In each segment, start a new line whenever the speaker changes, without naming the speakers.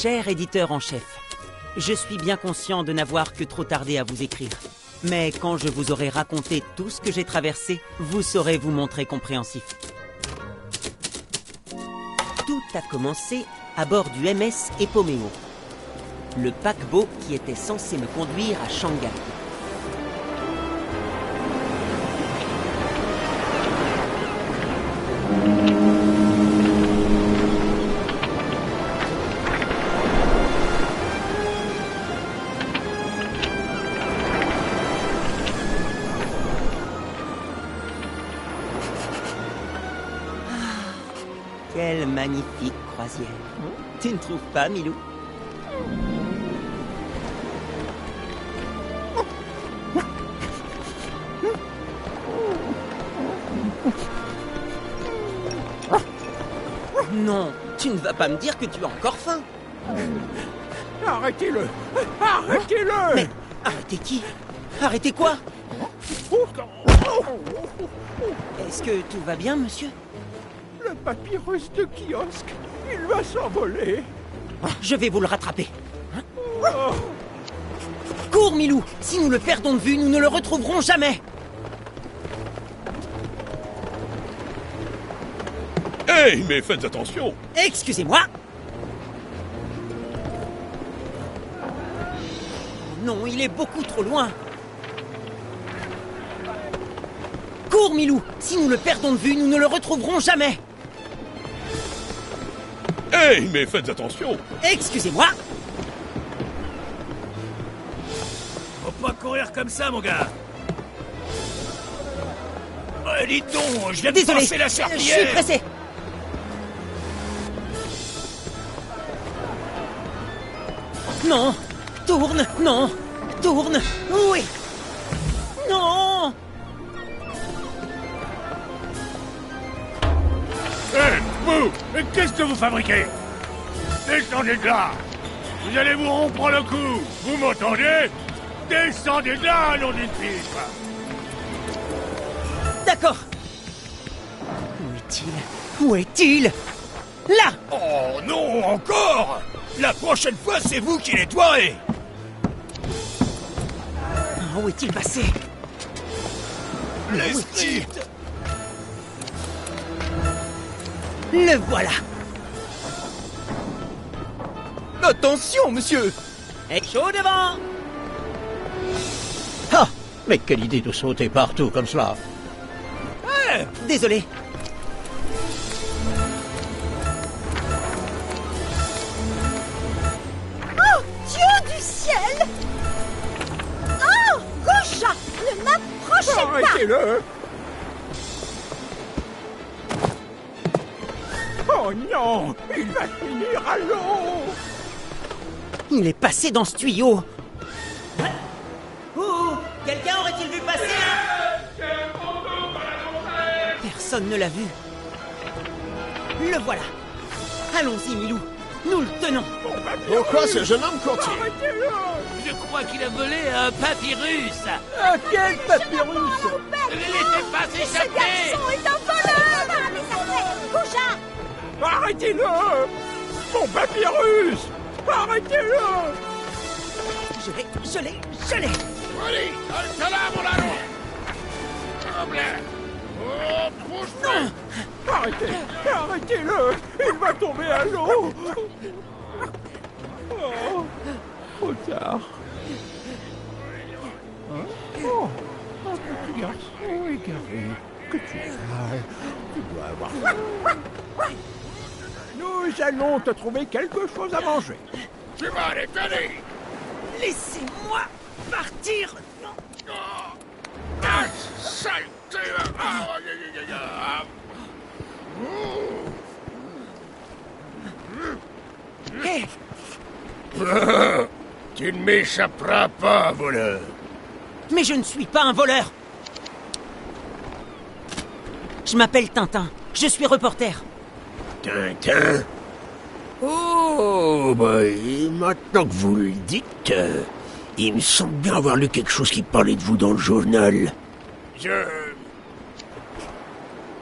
Cher éditeur en chef, je suis bien conscient de n'avoir que trop tardé à vous écrire. Mais quand je vous aurai raconté tout ce que j'ai traversé, vous saurez vous montrer compréhensif. Tout a commencé à bord du MS Epomeo, le paquebot qui était censé me conduire à Shanghai. Quelle magnifique croisière. Tu ne trouves pas, Milou? Non, tu ne vas pas me dire que tu as encore faim.
Arrêtez-le! Arrêtez-le!
Mais arrêtez qui? Arrêtez quoi? Est-ce que tout va bien, monsieur?
Le papyrus de kiosque, il va s'envoler.
Je vais vous le rattraper. Cours, Milou! Si nous le perdons de vue, nous ne le retrouverons jamais!
Hey, mais faites attention!
Excusez-moi! Non, il est beaucoup trop loin! Cours, Milou! Si nous le perdons de vue, nous ne le retrouverons jamais!
Hey, mais faites attention!
Excusez-moi!
Faut pas courir comme ça, mon gars. Dites donc, je viens de
Désolé,
passer la
je
serpillière.
suis pressé! Non! Tourne! Non! Tourne! Oui! Non!
Hé, vous, mais qu'est-ce que vous fabriquez? Descendez de là. Vous allez vous rompre le cou. Vous m'entendez? Descendez de là, nom d'une pipe.
D'accord! Où est-il? Où est-il? Là!
Oh non, encore. La prochaine fois, c'est vous qui nettoierez.
Où est-il passé?
Les
Où est-il?
scripts.
Le voilà!
Attention, monsieur!
Et chaud devant!
Ah! Mais quelle idée de sauter partout comme cela!
Désolé.
Oh, Dieu du ciel! Oh, Goucha, ne m'approchez pas!
Arrêtez-le! Oh non! Il va finir à l'eau!
Il est passé dans ce tuyau. Quelqu'un aurait-il vu passer Personne ne l'a vu. Le voilà. Allons-y, Milou. Nous le tenons.
Pourquoi ce jeune homme continue? Arrêtez-le!
Je crois qu'il a volé un papyrus.
Quel papyrus!
Laissez pas
Ce garçon est un voleur! Pas mes affaires, Goucha!
Arrêtez-le! Mon papyrus! Arrêtez-le!
Je l'ai.
Allez, salam, mon ami.
Non!
Arrêtez-le! Il va tomber à l'eau! Oh, trop tard. Hein? Oh, un petit garçon égaré. Que tu as? Tu dois avoir faim. Nous allons te trouver quelque chose à manger.
Tu vas aller tenir.
Laissez-moi partir.
Ah, saleté.
Hé,
Tu ne m'échapperas pas, voleur.
mais je ne suis pas un voleur. Je m'appelle Tintin. Je suis reporter.
Tintin. Oh, bah, et maintenant que vous le dites, il me semble bien avoir lu quelque chose qui parlait de vous dans le journal. Je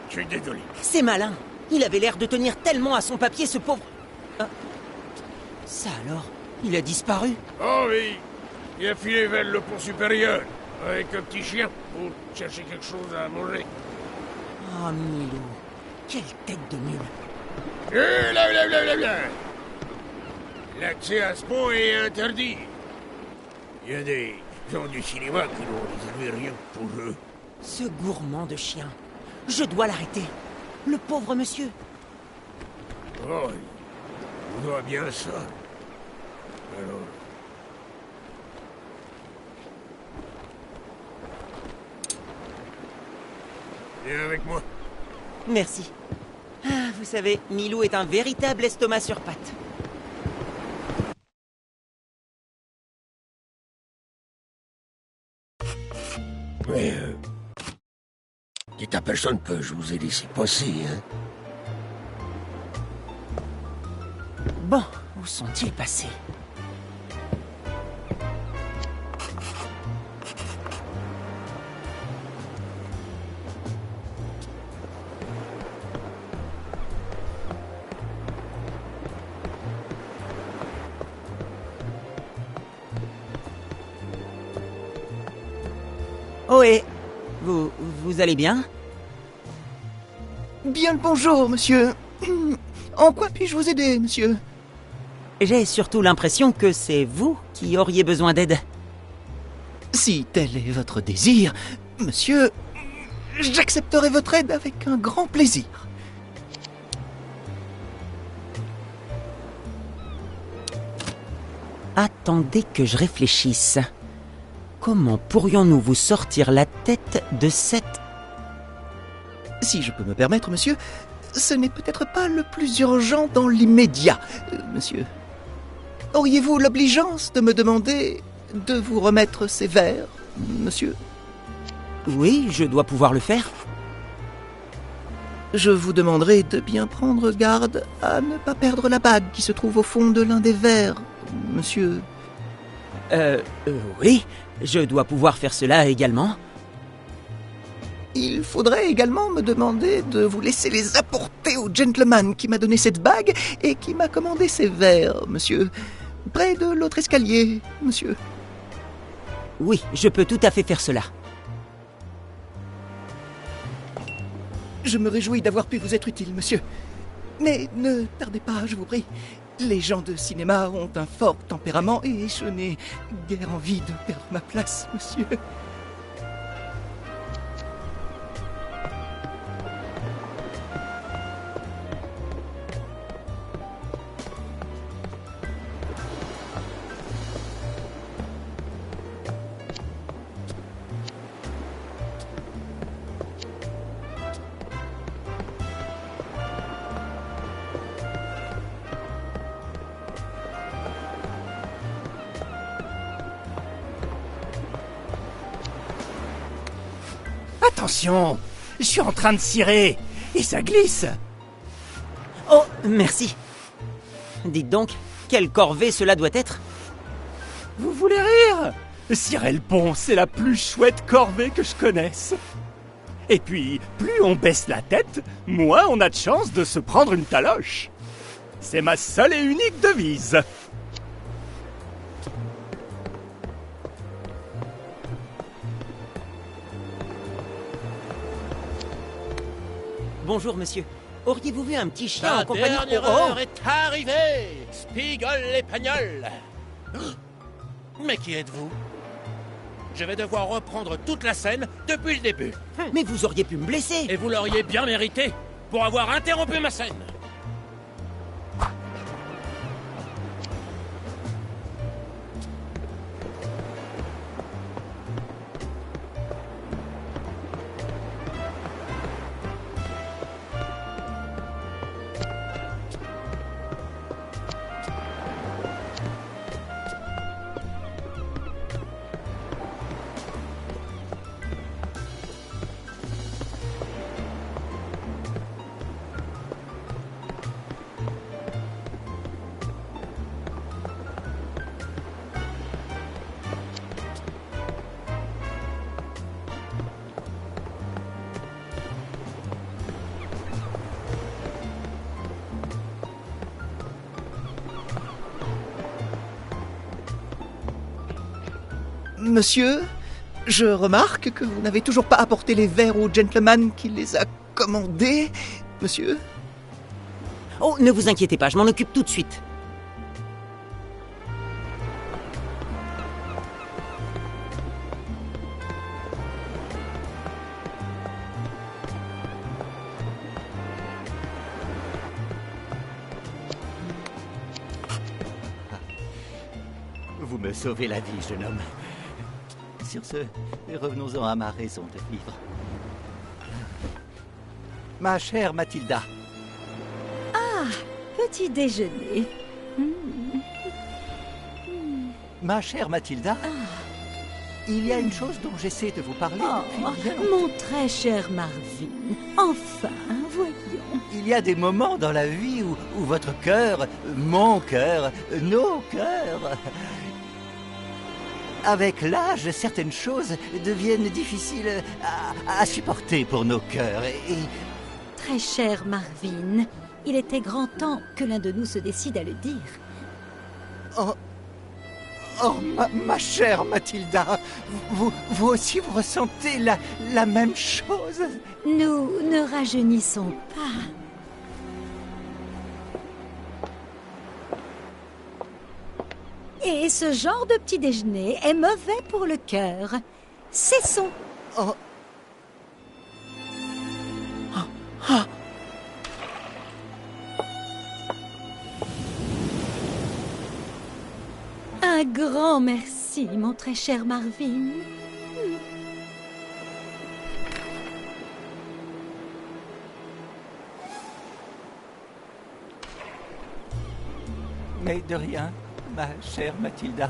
suis désolé.
C'est malin. Il avait l'air de tenir tellement à son papier, ce pauvre... Ça alors, il a disparu.
Oh oui, il a filé vers le pont supérieur, avec un petit chien, pour chercher quelque chose à manger.
Oh, Milou, quelle tête de mule.
L'accès à ce pont est interdit. Il y a des gens du cinéma qui n'ont réservé rien pour eux.
Ce gourmand de chien. Je dois l'arrêter. Le pauvre monsieur.
Oh, on doit bien ça. Alors... Viens avec moi.
Merci. Ah, vous savez, Milou est un véritable estomac sur pattes.
Mais... dites à personne que je vous ai laissé passer, hein.
Bon, où sont-ils passés? Ohé, vous allez bien?
Bien le bonjour, monsieur. En quoi puis-je vous aider, monsieur?
J'ai surtout l'impression que c'est vous qui auriez besoin d'aide.
Si tel est votre désir, monsieur, j'accepterai votre aide avec un grand plaisir.
Attendez que je réfléchisse. Comment pourrions-nous vous sortir la tête de cette...
Si je peux me permettre, monsieur, ce n'est peut-être pas le plus urgent dans l'immédiat, monsieur. Auriez-vous l'obligeance de me demander de vous remettre ces verres, monsieur?
Oui, je dois pouvoir le faire.
Je vous demanderai de bien prendre garde à ne pas perdre la bague qui se trouve au fond de l'un des verres, monsieur.
Oui, je dois pouvoir faire cela également.
Il faudrait également me demander de vous laisser les apporter au gentleman qui m'a donné cette bague et qui m'a commandé ces verres, monsieur. Près de l'autre escalier, monsieur.
Oui, je peux tout à fait faire cela.
Je me réjouis d'avoir pu vous être utile, monsieur. Mais ne tardez pas, je vous prie. Les gens de cinéma ont un fort tempérament et je n'ai guère envie de perdre ma place, monsieur.
Attention, je suis en train de cirer et ça glisse.
Oh, merci. Dites donc, quelle corvée cela doit être?
Vous voulez rire? Cirer le pont, c'est la plus chouette corvée que je connaisse. Et puis, plus on baisse la tête, moins on a de chance de se prendre une taloche. C'est ma seule et unique devise.
Bonjour, monsieur. Auriez-vous vu un petit chien
La
en compagnie...
dernière heure est arrivée, Spiegel et Pagnol. Mais qui êtes-vous? Je vais devoir reprendre toute la scène depuis le début.
Mais vous auriez pu me blesser.
Et vous l'auriez bien mérité pour avoir interrompu ma scène.
Monsieur, je remarque que vous n'avez toujours pas apporté les verres au gentleman qui les a commandés, monsieur.
Oh, ne vous inquiétez pas, je m'en occupe tout de suite.
Vous me sauvez la vie, jeune homme. Sur ce, revenons-en à ma raison de vivre. Ma chère Mathilda.
Petit déjeuner.
Ma chère Mathilda. Il y a une chose dont j'essaie de vous parler depuis bien longtemps.
Mon très cher Marvin. Enfin, voyons.
Il y a des moments dans la vie où votre cœur, mon cœur, nos cœurs... Avec l'âge, certaines choses deviennent difficiles à supporter pour nos cœurs et...
Très cher Marvin, il était grand temps que l'un de nous se décide à le dire.
Ma chère Mathilda, vous aussi vous ressentez la même chose?
Nous ne rajeunissons pas. Et ce genre de petit déjeuner est mauvais pour le cœur. Cessons. Un grand merci, mon très cher Marvin.
Mais de rien, ma chère Mathilda.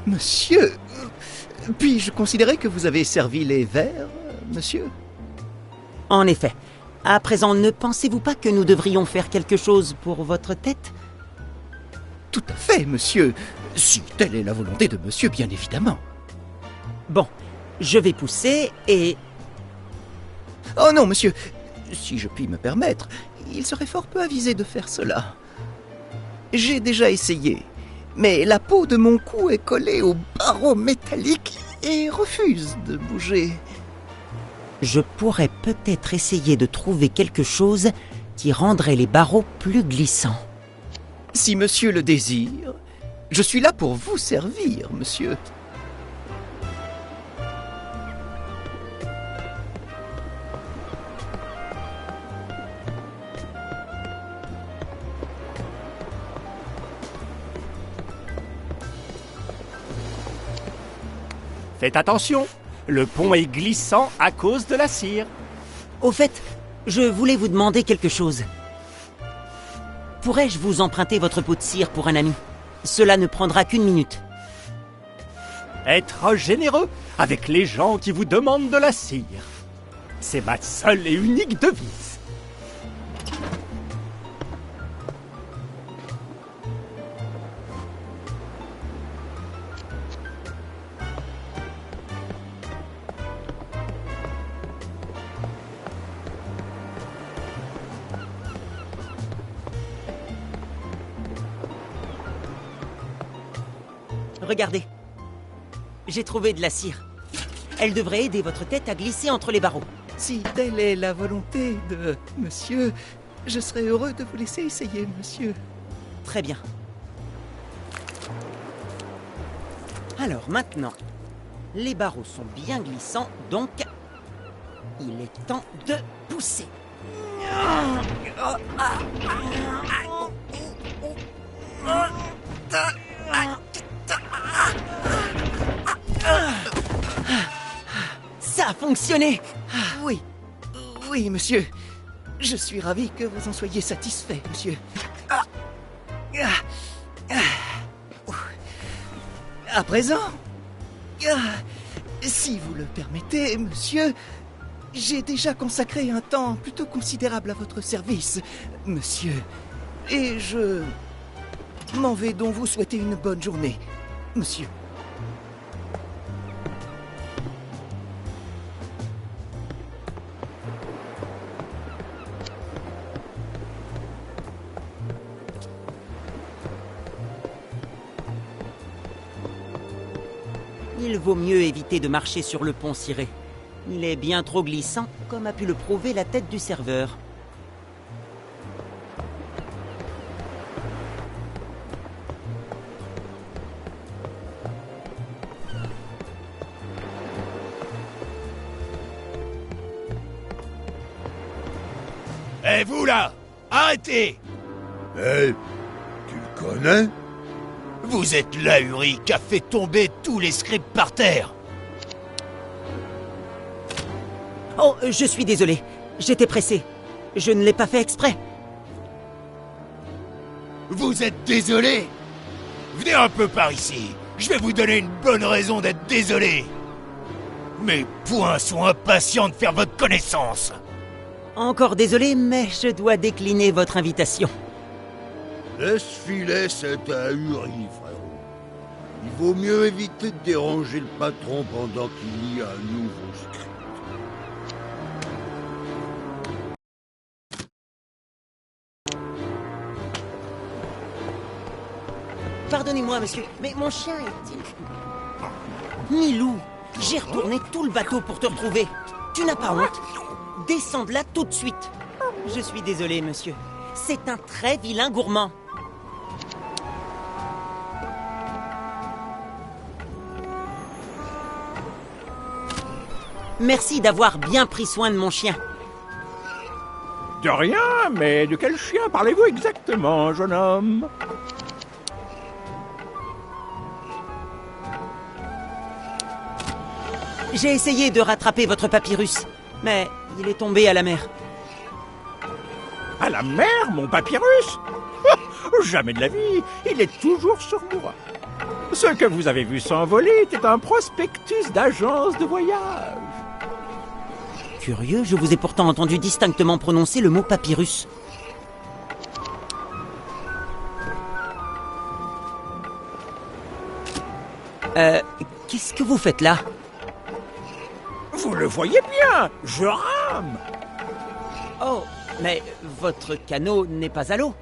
Monsieur, puis-je considérer que vous avez servi les verres, monsieur?
En effet. À présent, ne pensez-vous pas que nous devrions faire quelque chose pour votre tête?
Tout à fait, monsieur. Si telle est la volonté de monsieur, bien évidemment.
Bon, je vais pousser et...
Oh non, monsieur, si je puis me permettre, il serait fort peu avisé de faire cela. J'ai déjà essayé, mais la peau de mon cou est collée au barreau métallique et refuse de bouger.
Je pourrais peut-être essayer de trouver quelque chose qui rendrait les barreaux plus glissants.
Si monsieur le désire, je suis là pour vous servir, monsieur.
Faites attention, le pont est glissant à cause de la cire.
Au fait, je voulais vous demander quelque chose. Pourrais-je vous emprunter votre pot de cire pour un ami? Cela ne prendra qu'une minute.
Être généreux avec les gens qui vous demandent de la cire. C'est ma seule et unique devise.
Regardez. J'ai trouvé de la cire. Elle devrait aider votre tête à glisser entre les barreaux.
Si telle est la volonté de monsieur, je serais heureux de vous laisser essayer, monsieur.
Très bien. Alors maintenant, les barreaux sont bien glissants, donc il est temps de pousser. Ça a fonctionné!
Oui, oui, monsieur. Je suis ravi que vous en soyez satisfait, monsieur. À présent, Si vous le permettez, monsieur, j'ai déjà consacré un temps plutôt considérable à votre service, monsieur. Et je m'en vais donc vous souhaiter une bonne journée, monsieur.
Il vaut mieux éviter de marcher sur le pont ciré. Il est bien trop glissant, comme a pu le prouver la tête du serveur.
Eh vous là, arrêtez!
Eh, tu le connais?
Vous êtes l'ahuri qui a fait tomber tous les scripts par terre.
Oh, je suis désolé. J'étais pressé. Je ne l'ai pas fait exprès.
Vous êtes désolé? Venez un peu par ici. Je vais vous donner une bonne raison d'être désolé. Mes poings sont impatients de faire votre connaissance.
Encore désolé, mais je dois décliner votre invitation.
Laisse filer cet ahuri, frérot. Il vaut mieux éviter de déranger le patron pendant qu'il lit un nouveau script.
Pardonnez-moi, monsieur, mais mon chien est... Milou, j'ai retourné tout le bateau pour te retrouver. Tu n'as pas honte? Descends de là tout de suite. Je suis désolé, monsieur. C'est un très vilain gourmand. Merci d'avoir bien pris soin de mon chien.
De rien, mais de quel chien parlez-vous exactement, jeune homme?
J'ai essayé de rattraper votre papyrus, mais il est tombé à la mer.
À la mer, mon papyrus? Jamais de la vie, il est toujours sur moi. Ce que vous avez vu s'envoler était un prospectus d'agence de voyage.
Curieux, je vous ai pourtant entendu distinctement prononcer le mot papyrus. Qu'est-ce que vous faites là?
Vous le voyez bien, je rame.
Oh, mais votre canot n'est pas à l'eau.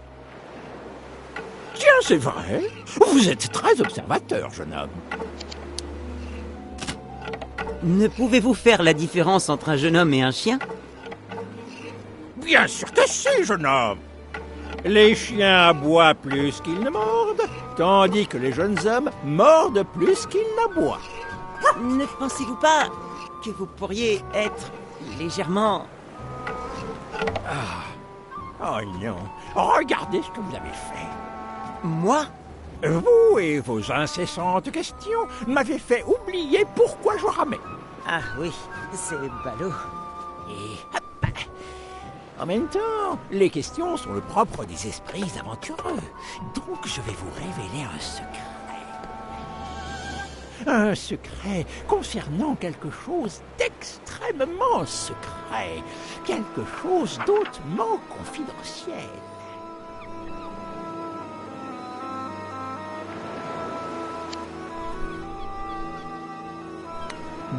Tiens, c'est vrai. Vous êtes très observateur, jeune homme.
Ne pouvez-vous faire la différence entre un jeune homme et un chien?
Bien sûr que si, jeune homme. Les chiens aboient plus qu'ils ne mordent, tandis que les jeunes hommes mordent plus qu'ils n'aboient.
Ne pensez-vous pas que vous pourriez être légèrement...
Oh non, regardez ce que vous avez fait.
Moi?
Vous et vos incessantes questions m'avaient fait oublier pourquoi je ramais.
Ah oui, c'est ballot.
Et hop. En même temps, les questions sont le propre des esprits aventureux. Donc je vais vous révéler un secret. Un secret concernant quelque chose d'extrêmement secret. Quelque chose d'autrement confidentiel.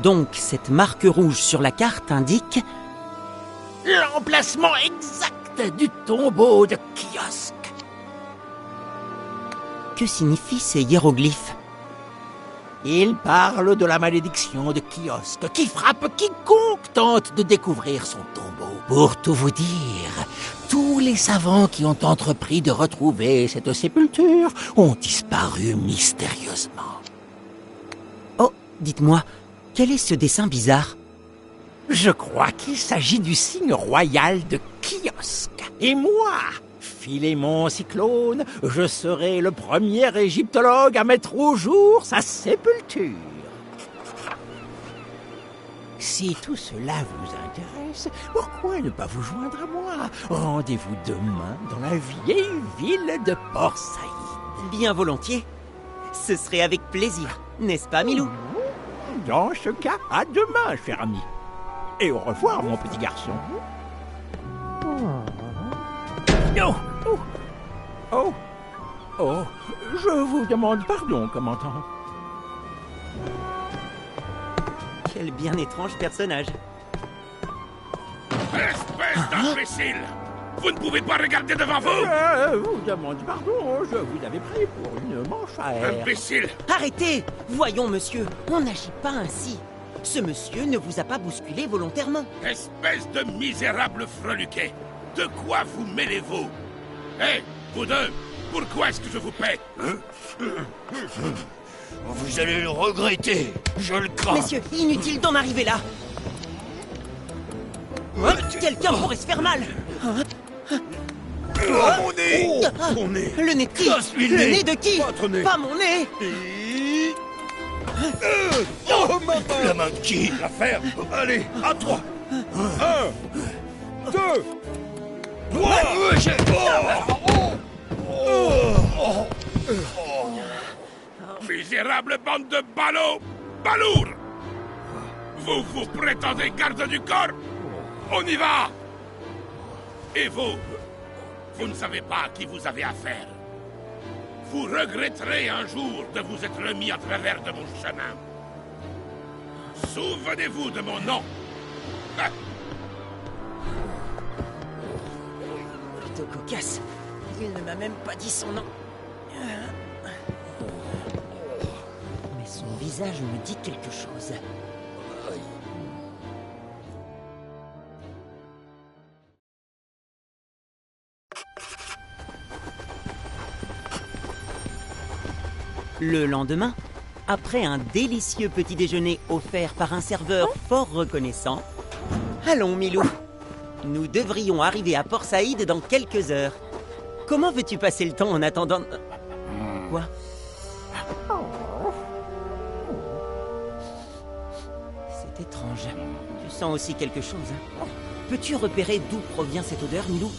Donc cette marque rouge sur la carte indique...
l'emplacement exact du tombeau de Kiosque.
Que signifient ces hiéroglyphes?
Il parle de la malédiction de Kiosque qui frappe quiconque tente de découvrir son tombeau. Pour tout vous dire, tous les savants qui ont entrepris de retrouver cette sépulture ont disparu mystérieusement.
Oh, dites-moi, quel est ce dessin bizarre?
Je crois qu'il s'agit du signe royal de Kiosque. Et moi, Philémon Cyclone, je serai le premier égyptologue à mettre au jour sa sépulture. Si tout cela vous intéresse, pourquoi ne pas vous joindre à moi? Rendez-vous demain dans la vieille ville de Port-Saïd.
Bien volontiers. Ce serait avec plaisir, n'est-ce pas, Milou?
Dans ce cas, à demain, cher ami. Et au revoir, mon petit garçon. Oh, oh, oh, oh, je vous demande pardon, commandant.
Quel bien étrange personnage.
Espèce d'imbécile! Vous ne pouvez pas regarder devant vous!
Vous demande pardon, je vous avais pris pour une manche à air.
Imbécile!
Arrêtez! Voyons, monsieur, on n'agit pas ainsi. Ce monsieur ne vous a pas bousculé volontairement.
Espèce de misérable freluquet! De quoi vous mêlez-vous? Hé, vous deux, pourquoi est-ce que je vous paie?
Vous allez le regretter, je le crains.
Messieurs, inutile d'en arriver là. Quelqu'un pourrait se faire mal.
Mon nez! Mon nez!
Le nez de qui?
Casse-lui
Le
le nez.
nez de qui?
Votre nez.
Pas mon nez.
Oh, ma main! La main de qui? La ferme! Allez, à toi! 1, 2, 3!
Misérable bande de ballots! Balourds! Vous vous prétendez garde du corps? On y va! Et vous? Vous ne savez pas à qui vous avez affaire. Vous regretterez un jour de vous être remis à travers de mon chemin. Souvenez-vous de mon nom. Ah.
Plutôt cocasse. Il ne m'a même pas dit son nom. Mais son visage me dit quelque chose. Le lendemain, après un délicieux petit déjeuner offert par un serveur fort reconnaissant, allons Milou, nous devrions arriver à Port Saïd dans quelques heures. Comment veux-tu passer le temps en attendant... Quoi? C'est étrange. Tu sens aussi quelque chose, hein? Peux-tu repérer d'où provient cette odeur, Milou?